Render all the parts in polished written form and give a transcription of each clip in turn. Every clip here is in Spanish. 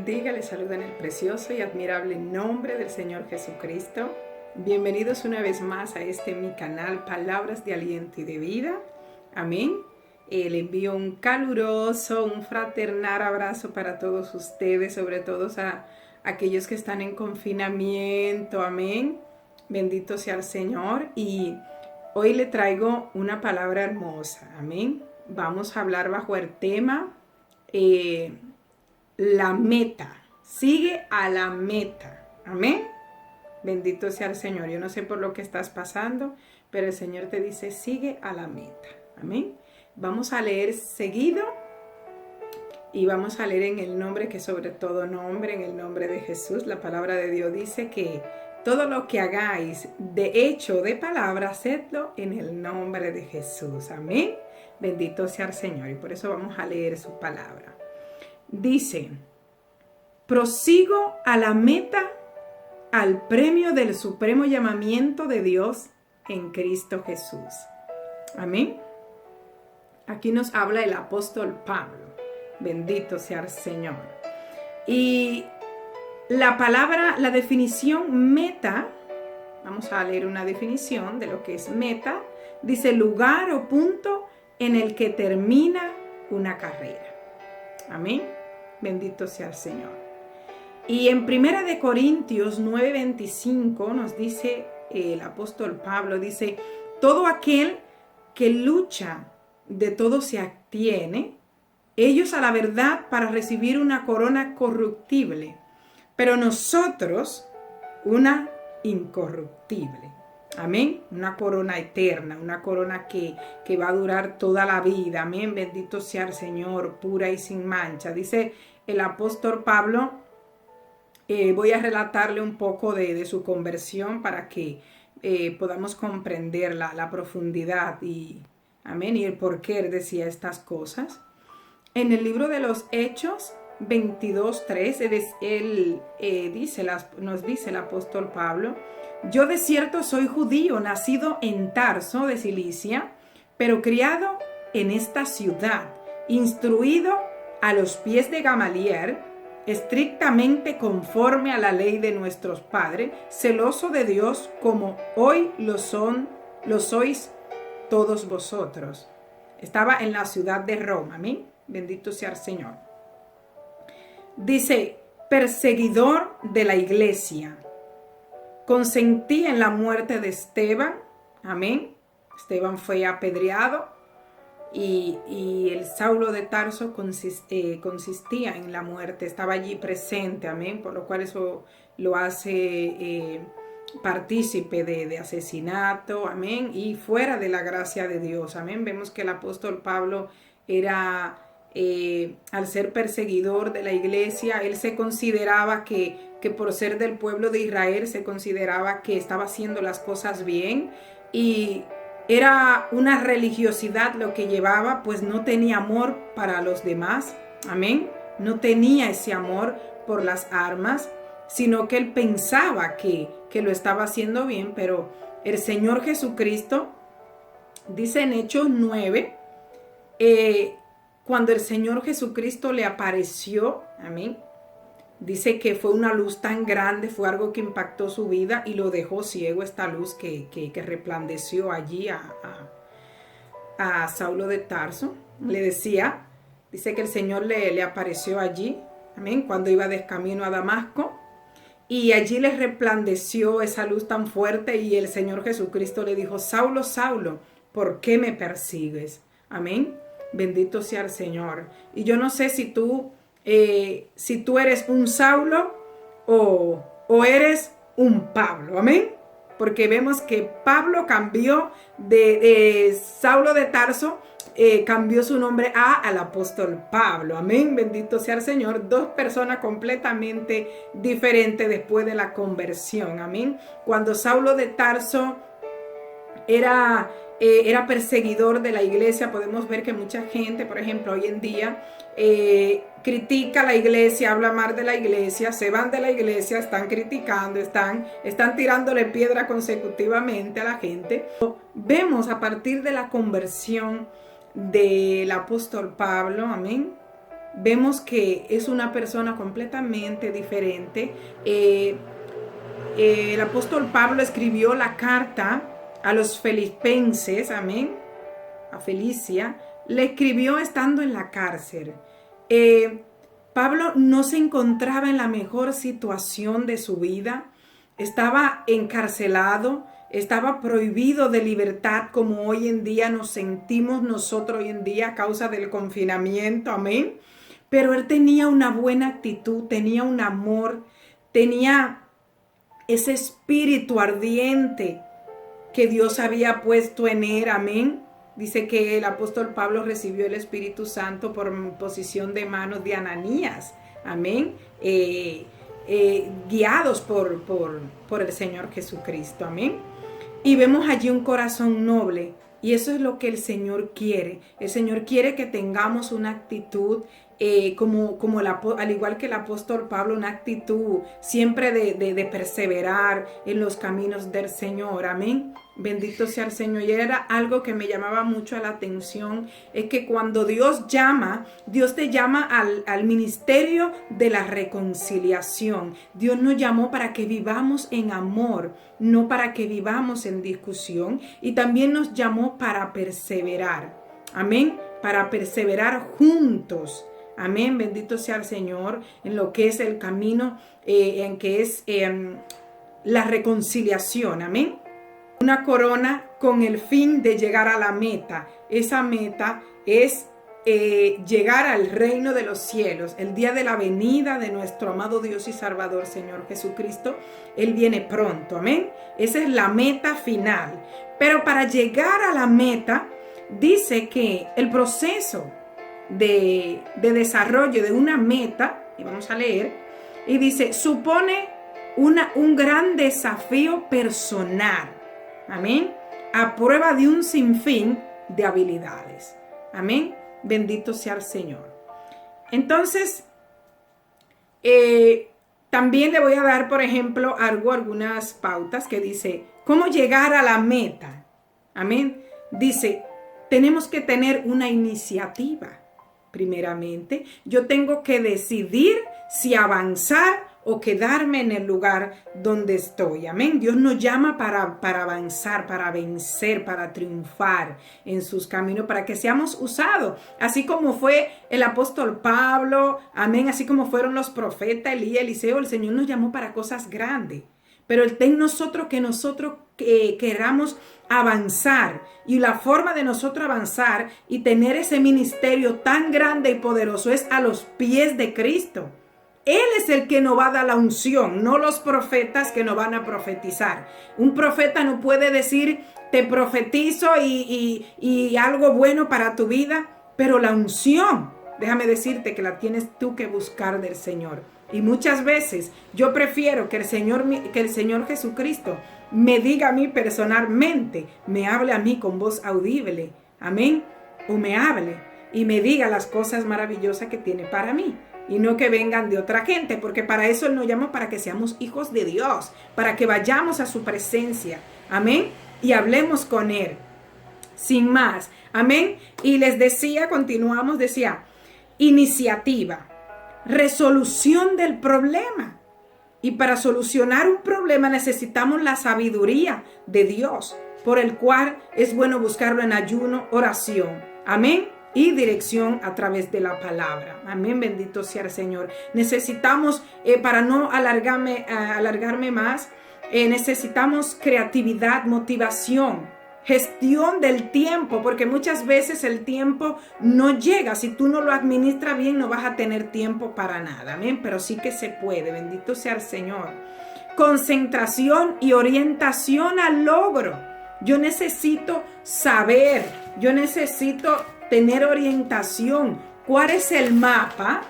bendiga, les saluda en el precioso y admirable nombre del Señor Jesucristo. Bienvenidos una vez más a mi canal, Palabras de Aliento y de Vida. Amén. Le envío un caluroso, un fraternal abrazo para todos ustedes, sobre todo a aquellos que están en confinamiento. Amén. Bendito sea el Señor. Y hoy le traigo una palabra hermosa. Amén. Vamos a hablar bajo el tema la meta. Sigue a la meta. Amén. Bendito sea el Señor. Yo no sé por lo que estás pasando, pero el Señor te dice, sigue a la meta. Amén. Vamos a leer seguido y vamos a leer en el nombre que sobre todo nombre, en el nombre de Jesús. La palabra de Dios dice que todo lo que hagáis de hecho de palabra, hacedlo en el nombre de Jesús. Amén. Bendito sea el Señor. Y por eso vamos a leer su palabra. Dice, prosigo a la meta, al premio del supremo llamamiento de Dios en Cristo Jesús. Amén. Aquí nos habla el apóstol Pablo. Bendito sea el Señor. Y la palabra, la definición meta, vamos a leer una definición de lo que es meta. Dice lugar o punto en el que termina una carrera. Amén. Bendito sea el Señor. Y en 1 Corintios 9:25 nos dice el apóstol Pablo, dice, todo aquel que lucha de todo se abstiene, ellos a la verdad para recibir una corona corruptible, pero nosotros una incorruptible. Amén. Una corona eterna, una corona que va a durar toda la vida. Amén. Bendito sea el Señor, pura y sin mancha. Dice el apóstol Pablo, voy a relatarle un poco de su conversión para que podamos comprender la profundidad y, amén, y el por qué él decía estas cosas. En el libro de los Hechos 22:3, nos dice el apóstol Pablo, yo de cierto soy judío, nacido en Tarso de Cilicia, pero criado en esta ciudad, instruido a los pies de Gamaliel, estrictamente conforme a la ley de nuestros padres, celoso de Dios como hoy lo sois todos vosotros. Estaba en la ciudad de Roma, amén. Bendito sea el Señor. Dice, perseguidor de la iglesia. Consentí en la muerte de Esteban, amén. Esteban fue apedreado y el Saulo de Tarso consistía en la muerte, estaba allí presente, amén. Por lo cual eso lo hace partícipe de asesinato, amén. Y fuera de la gracia de Dios, amén. Vemos que el apóstol Pablo era, al ser perseguidor de la iglesia, él se consideraba que por ser del pueblo de Israel se consideraba que estaba haciendo las cosas bien y era una religiosidad lo que llevaba, pues no tenía amor para los demás, amén, no tenía ese amor por las armas, sino que él pensaba que lo estaba haciendo bien, pero el Señor Jesucristo, dice en Hechos 9, cuando el Señor Jesucristo le apareció, amén, dice que fue una luz tan grande, fue algo que impactó su vida y lo dejó ciego, esta luz que resplandeció allí a Saulo de Tarso. Le decía, dice que el Señor le apareció allí, amén, cuando iba de camino a Damasco. Y allí le resplandeció esa luz tan fuerte y el Señor Jesucristo le dijo, Saulo, Saulo, ¿por qué me persigues? Amén. Bendito sea el Señor. Y yo no sé si tú eres un Saulo o eres un Pablo, amén, porque vemos que Pablo cambió de Saulo de Tarso, cambió su nombre al apóstol Pablo, amén, bendito sea el Señor, dos personas completamente diferentes después de la conversión, amén. Cuando Saulo de Tarso era perseguidor de la iglesia, podemos ver que mucha gente, por ejemplo, hoy en día critica la iglesia, habla mal de la iglesia, se van de la iglesia, están criticando, están tirándole piedra consecutivamente a la gente. Vemos a partir de la conversión del apóstol Pablo, amén, vemos que es una persona completamente diferente. El apóstol Pablo escribió la carta a los filipenses, amén, a Felicia, le escribió estando en la cárcel. Pablo no se encontraba en la mejor situación de su vida, estaba encarcelado, estaba prohibido de libertad como hoy en día nos sentimos nosotros hoy en día a causa del confinamiento, amén. Pero él tenía una buena actitud, tenía un amor, tenía ese espíritu ardiente que Dios había puesto en él, amén. Dice que el apóstol Pablo recibió el Espíritu Santo por posición de manos de Ananías, amén, guiados por el Señor Jesucristo, amén. Y vemos allí un corazón noble, y eso es lo que el Señor quiere. El Señor quiere que tengamos una actitud al igual que el apóstol Pablo, una actitud siempre de perseverar en los caminos del Señor, amén. Bendito sea el Señor. Y era algo que me llamaba mucho la atención, es que cuando Dios llama, Dios te llama al ministerio de la reconciliación. Dios nos llamó para que vivamos en amor, no para que vivamos en discusión, y también nos llamó para perseverar, amén, para perseverar juntos. Amén, bendito sea el Señor, en lo que es el camino, en que es la reconciliación, amén. Una corona con el fin de llegar a la meta. Esa meta es llegar al reino de los cielos, el día de la venida de nuestro amado Dios y Salvador, Señor Jesucristo. Él viene pronto, amén. Esa es la meta final. Pero para llegar a la meta, dice que el proceso de desarrollo de una meta, y vamos a leer, y dice, supone un gran desafío personal, amén, a prueba de un sinfín de habilidades, amén, bendito sea el Señor. Entonces, también le voy a dar, por ejemplo, algunas pautas que dice, ¿cómo llegar a la meta? Amén, dice, tenemos que tener una iniciativa. Primeramente, yo tengo que decidir si avanzar o quedarme en el lugar donde estoy. Amén. Dios nos llama para avanzar, para vencer, para triunfar en sus caminos, para que seamos usados. Así como fue el apóstol Pablo, amén, así como fueron los profetas Elías, Eliseo, el Señor nos llamó para cosas grandes. Pero está en nosotros que nosotros queramos avanzar, y la forma de nosotros avanzar y tener ese ministerio tan grande y poderoso es a los pies de Cristo. Él es el que nos va a dar la unción, no los profetas que nos van a profetizar. Un profeta no puede decir, te profetizo y algo bueno para tu vida, pero la unción, déjame decirte que la tienes tú que buscar del Señor. Y muchas veces yo prefiero que el Señor Jesucristo me diga a mí personalmente, me hable a mí con voz audible, amén, o me hable y me diga las cosas maravillosas que tiene para mí, y no que vengan de otra gente, porque para eso Él nos llama, para que seamos hijos de Dios, para que vayamos a su presencia, amén, y hablemos con Él, sin más, amén. Y les decía, continuamos, decía, iniciativa, resolución del problema. Y para solucionar un problema necesitamos la sabiduría de Dios, por el cual es bueno buscarlo en ayuno, oración, amén, y dirección a través de la palabra, amén, bendito sea el Señor. Necesitamos, para no alargarme más, necesitamos creatividad, motivación, gestión del tiempo, porque muchas veces el tiempo no llega. Si tú no lo administras bien, no vas a tener tiempo para nada, amén, pero sí que se puede, bendito sea el Señor. Concentración y orientación al logro. Yo necesito saber, yo necesito tener orientación. ¿Cuál es el mapa?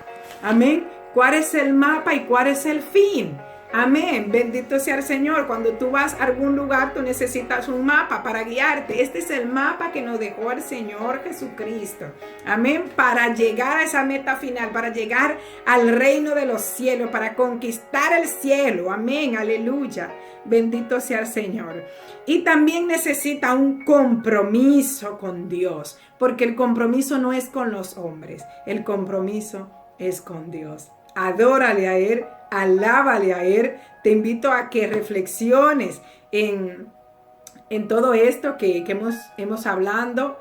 Amén. ¿Cuál es el mapa y cuál es el fin? Amén, bendito sea el Señor. Cuando tú vas a algún lugar, tú necesitas un mapa para guiarte. Este es el mapa que nos dejó el Señor Jesucristo. Amén, para llegar a esa meta final, para llegar al reino de los cielos, para conquistar el cielo. Amén, aleluya. Bendito sea el Señor. Y también necesita un compromiso con Dios, porque el compromiso no es con los hombres, el compromiso es con Dios. Adórale a Él, alábale a Él. Te invito a que reflexiones en todo esto que hemos hablando,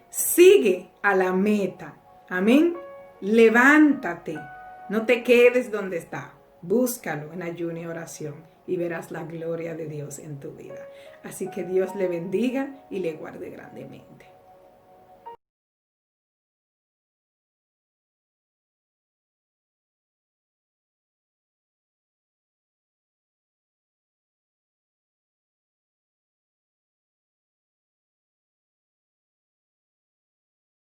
sigue a la meta. Amén. Levántate, no te quedes donde está. Búscalo en ayuno y oración y verás la gloria de Dios en tu vida. Así que Dios le bendiga y le guarde grandemente.